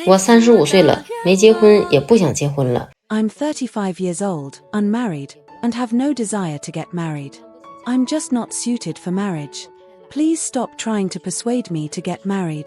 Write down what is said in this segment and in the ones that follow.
我35岁了，没结婚，也不想结婚了。I'm 35 years old, unmarried, and have no desire to get married. I'm just not suited for marriage. Please stop trying to persuade me to get married.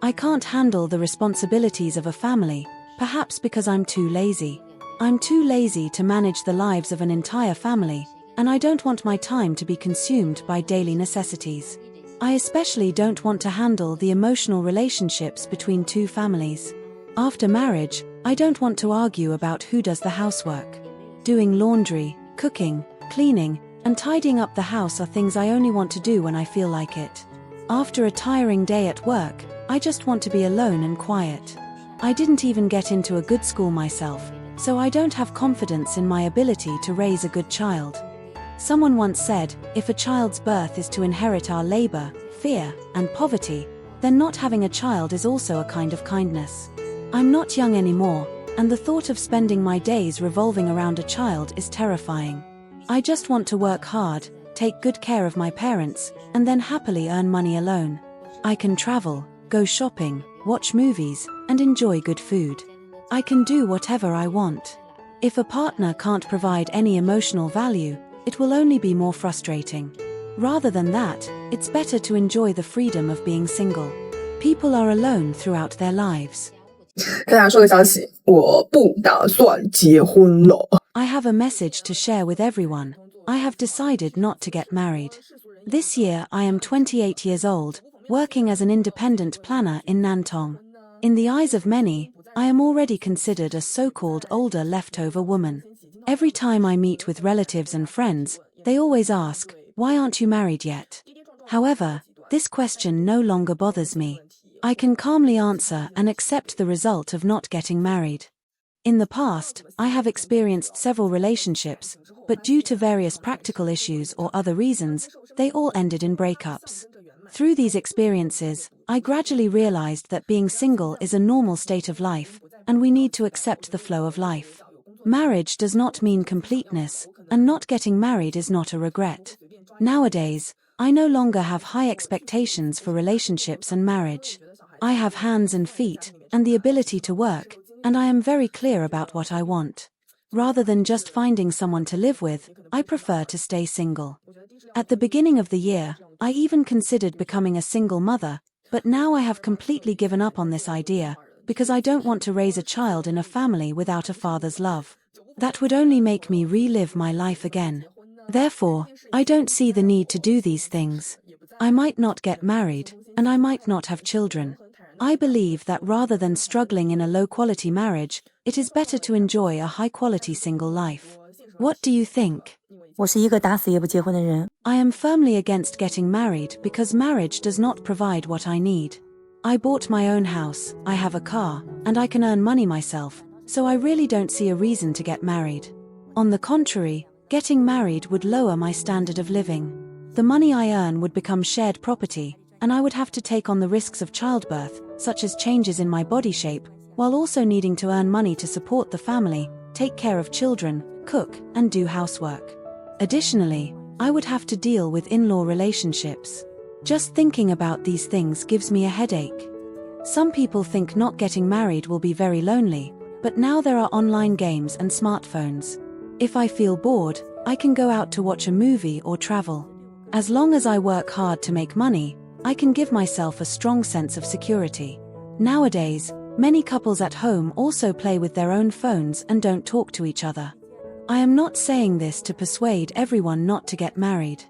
I can't handle the responsibilities of a family, perhaps because I'm too lazy. I'm too lazy to manage the lives of an entire family, and I don't want my time to be consumed by daily necessities. I especially don't want to handle the emotional relationships between two families. After marriage, I don't want to argue about who does the housework. Doing laundry, cooking, cleaning, and tidying up the house are things I only want to do when I feel like it. After a tiring day at work, I just want to be alone and quiet. I didn't even get into a good school myself, so I don't have confidence in my ability to raise a good child. Someone once said, if a child's birth is to inherit our labor, fear, and poverty, then not having a child is also a kind of kindness. I'm not young anymore, and the thought of spending my days revolving around a child is terrifying. I just want to work hard, take good care of my parents, and then happily earn money alone. I can travel, go shopping, watch movies, and enjoy good food. I can do whatever I want. If a partner can't provide any emotional value, it will only be more frustrating. Rather than that, it's better to enjoy the freedom of being single. People are alone throughout their lives. 跟大家说个消息，我不打算结婚了。I have a message to share with everyone. I have decided not to get married. This year I am 28 years old, working as an independent planner in Nantong. In the eyes of many, I am already considered a so-called older leftover woman. Every time I meet with relatives and friends, they always ask, why aren't you married yet? However, this question no longer bothers me. I can calmly answer and accept the result of not getting married. In the past, I have experienced several relationships, but due to various practical issues or other reasons, they all ended in breakups. Through these experiences, I gradually realized that being single is a normal state of life, and we need to accept the flow of life. Marriage does not mean completeness, and not getting married is not a regret. Nowadays, I no longer have high expectations for relationships and marriage. I have hands and feet, and the ability to work, and I am very clear about what I want. Rather than just finding someone to live with, I prefer to stay single. At the beginning of the year, I even considered becoming a single mother, but now I have completely given up on this idea, because I don't want to raise a child in a family without a father's love. That would only make me relive my life again. Therefore, I don't see the need to do these things. I might not get married, and I might not have children. I believe that rather than struggling in a low-quality marriage, it is better to enjoy a high-quality single life. What do you think? 我是一个打死也不结婚的人。 I am firmly against getting married because marriage does not provide what I need. I bought my own house, I have a car, and I can earn money myself, so I really don't see a reason to get married. On the contrary, getting married would lower my standard of living. The money I earn would become shared property, and I would have to take on the risks of childbirth, such as changes in my body shape, while also needing to earn money to support the family, take care of children, cook, and do housework. Additionally, I would have to deal with in-law relationships. Just thinking about these things gives me a headache. Some people think not getting married will be very lonely, but now there are online games and smartphones. If I feel bored, I can go out to watch a movie or travel. As long as I work hard to make money, I can give myself a strong sense of security. Nowadays, many couples at home also play with their own phones and don't talk to each other. I am not saying this to persuade everyone not to get married.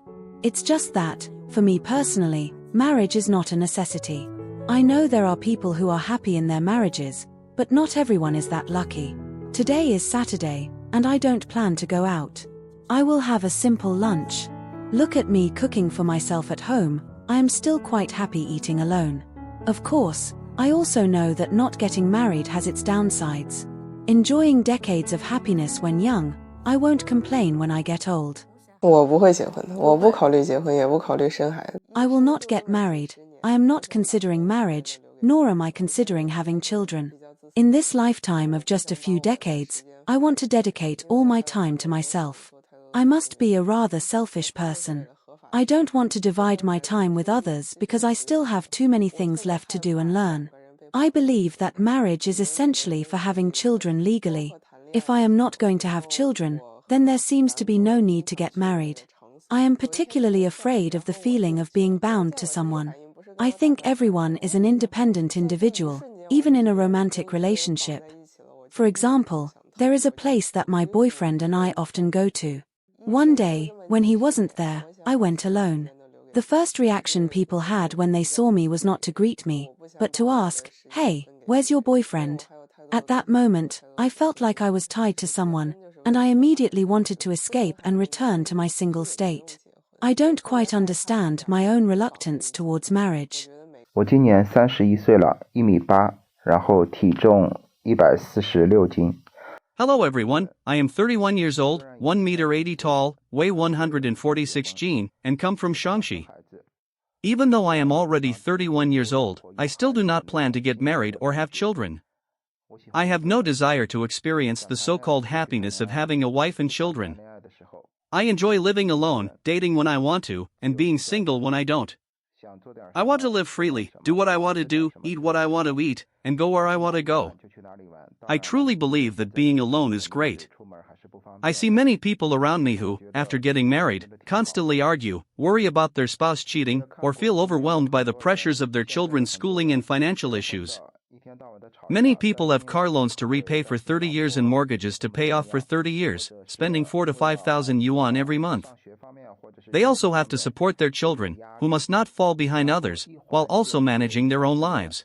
It's just that, for me personally, marriage is not a necessity. I know there are people who are happy in their marriages, but not everyone is that lucky. Today is Saturday, and I don't plan to go out. I will have a simple lunch. Look at me cooking for myself at home. I am still quite happy eating alone. Of course, I also know that not getting married has its downsides. Enjoying decades of happiness when young, I won't complain when I get old. 我不会结婚的，我不考虑结婚，也不考虑生孩子。 I will not get married. I am not considering marriage, nor am I considering having children. In this lifetime of just a few decades, I want to dedicate all my time to myself. I must be a rather selfish person. I don't want to divide my time with others because I still have too many things left to do and learn. I believe that marriage is essentially for having children legally. If I am not going to have children, then there seems to be no need to get married. I am particularly afraid of the feeling of being bound to someone. I think everyone is an independent individual, even in a romantic relationship. For example, there is a place that my boyfriend and I often go to. One day, when he wasn't there, I went alone. The first reaction people had when they saw me was not to greet me, but to ask, "Hey, where's your boyfriend?" At that moment, I felt like I was tied to someone, and I immediately wanted to escape and return to my single state. I don't quite understand my own reluctance towards marriage. 我今年31岁了，1米8，然后体重146斤。 Hello everyone, I am 31 years old, 1 meter 80 tall, weigh 146 kg, and come from Shaanxi. Even though I am already 31 years old, I still do not plan to get married or have children. I have no desire to experience the so-called happiness of having a wife and children. I enjoy living alone, dating when I want to, and being single when I don't. I want to live freely, do what I want to do, eat what I want to eat, and go where I want to go. I truly believe that being alone is great. I see many people around me who, after getting married, constantly argue, worry about their spouse cheating, or feel overwhelmed by the pressures of their children's schooling and financial issues. Many people have car loans to repay for 30 years and mortgages to pay off for 30 years, spending 4,000 to 5,000 yuan every month. They also have to support their children, who must not fall behind others, while also managing their own lives.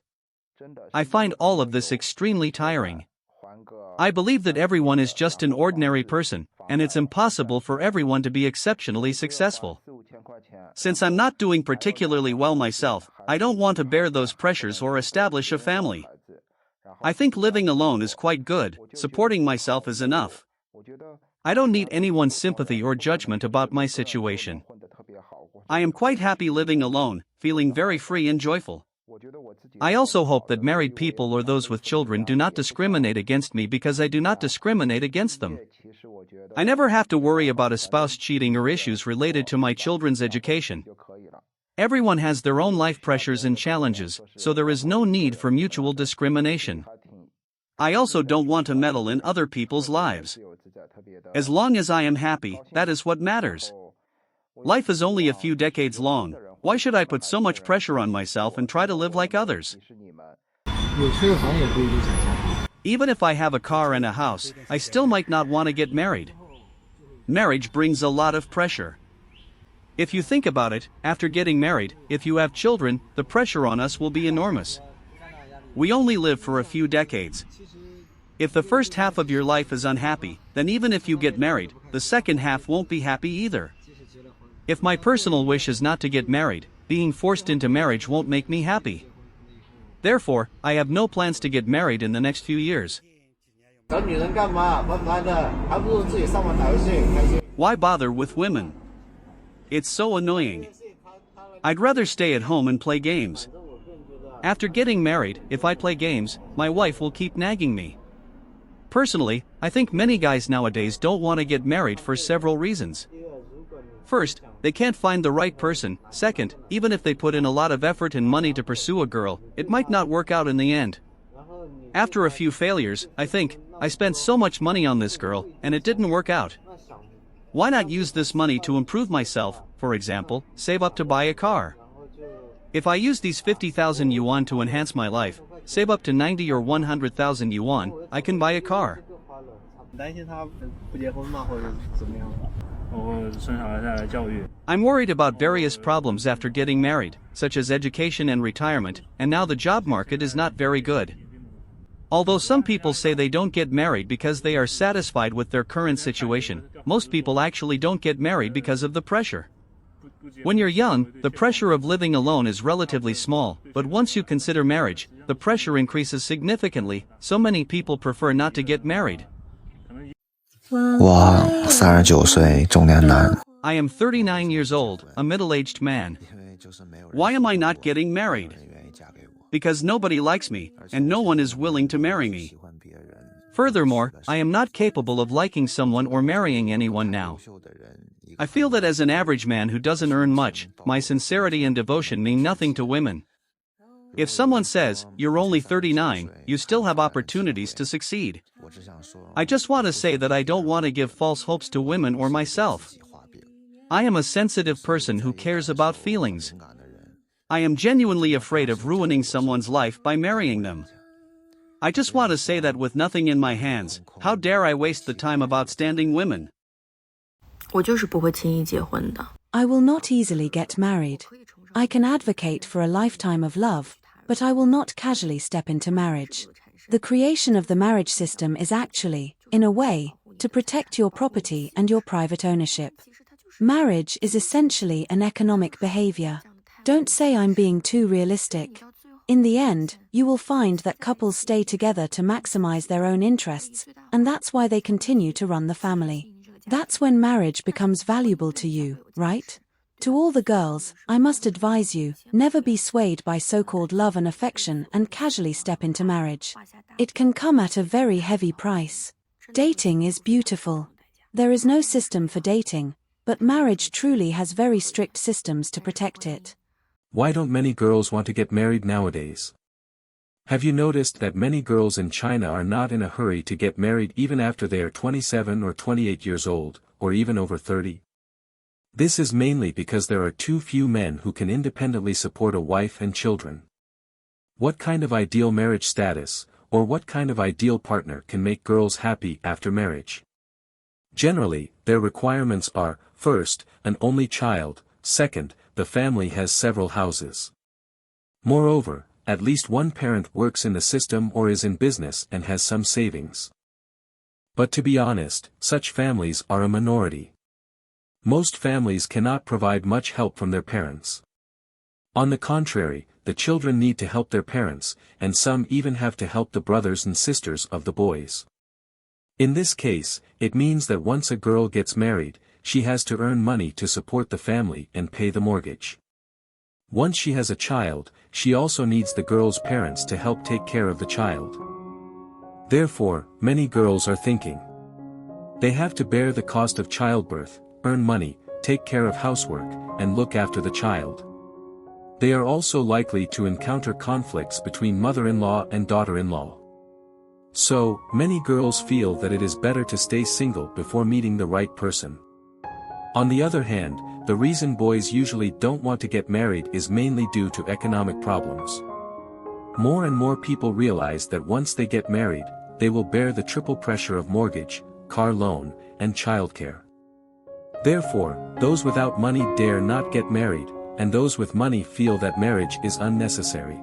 I find all of this extremely tiring. I believe that everyone is just an ordinary person, and it's impossible for everyone to be exceptionally successful. Since I'm not doing particularly well myself, I don't want to bear those pressures or establish a family. I think living alone is quite good, supporting myself is enough. I don't need anyone's sympathy or judgment about my situation. I am quite happy living alone, feeling very free and joyful. I also hope that married people or those with children do not discriminate against me because I do not discriminate against them. I never have to worry about a spouse cheating or issues related to my children's education. Everyone has their own life pressures and challenges, so there is no need for mutual discrimination. I also don't want to meddle in other people's lives. As long as I am happy, that is what matters. Life is only a few decades long. Why should I put so much pressure on myself and try to live like others? Even if I have a car and a house, I still might not want to get married. Marriage brings a lot of pressure. If you think about it, after getting married, if you have children, the pressure on us will be enormous. We only live for a few decades. If the first half of your life is unhappy, then even if you get married, the second half won't be happy either. If my personal wish is not to get married, being forced into marriage won't make me happy. Therefore, I have no plans to get married in the next few years. Why bother with women? It's so annoying. I'd rather stay at home and play games. After getting married, if I play games, my wife will keep nagging me. Personally, I think many guys nowadays don't want to get married for several reasons. First, they can't find the right person. Second, even if they put in a lot of effort and money to pursue a girl, it might not work out in the end. After a few failures, I think, I spent so much money on this girl, and it didn't work out. Why not use this money to improve myself, for example, save up to buy a car? If I use these 50,000 yuan to enhance my life, save up to 90 or 100,000 yuan, I can buy a car. I'm worried about various problems after getting married, such as education and retirement, and now the job market is not very good. Although some people say they don't get married because they are satisfied with their current situation, most people actually don't get married because of the pressure. When you're young, the pressure of living alone is relatively small, but once you consider marriage, the pressure increases significantly, so many people prefer not to get married. 我39岁，中年男。 I am 39 years old, a middle-aged man. Why am I not getting married? Because nobody likes me, and no one is willing to marry me. Furthermore, I am not capable of liking someone or marrying anyone now. I feel that as an average man who doesn't earn much, my sincerity and devotion mean nothing to women. If someone says, "You're only 39, you still have opportunities to succeed." I just want to say that I don't want to give false hopes to women or myself. I am a sensitive person who cares about feelings. I am genuinely afraid of ruining someone's life by marrying them. I just want to say that with nothing in my hands, how dare I waste the time of outstanding women? 我就是不会轻易结婚的。 I will not easily get married. I can advocate for a lifetime of love, but I will not casually step into marriage. The creation of the marriage system is actually, in a way, to protect your property and your private ownership. Marriage is essentially an economic behavior. Don't say I'm being too realistic. In the end, you will find that couples stay together to maximize their own interests, and that's why they continue to run the family. That's when marriage becomes valuable to you, right? To all the girls, I must advise you, never be swayed by so-called love and affection and casually step into marriage. It can come at a very heavy price. Dating is beautiful. There is no system for dating, but marriage truly has very strict systems to protect it. Why don't many girls want to get married nowadays? Have you noticed that many girls in China are not in a hurry to get married even after they are 27 or 28 years old, or even over 30? This is mainly because there are too few men who can independently support a wife and children. What kind of ideal marriage status, or what kind of ideal partner can make girls happy after marriage? Generally, their requirements are, first, an only child, second, the family has several houses. Moreover, at least one parent works in the system or is in business and has some savings. But to be honest, such families are a minority. Most families cannot provide much help from their parents. On the contrary, the children need to help their parents, and some even have to help the brothers and sisters of the boys. In this case, it means that once a girl gets married, she has to earn money to support the family and pay the mortgage. Once she has a child, she also needs the girl's parents to help take care of the child. Therefore, many girls are thinking they have to bear the cost of childbirth, earn money, take care of housework, and look after the child. They are also likely to encounter conflicts between mother-in-law and daughter-in-law. So, many girls feel that it is better to stay single before meeting the right person. On the other hand, the reason boys usually don't want to get married is mainly due to economic problems. More and more people realize that once they get married, they will bear the triple pressure of mortgage, car loan, and childcare. Therefore, those without money dare not get married, and those with money feel that marriage is unnecessary.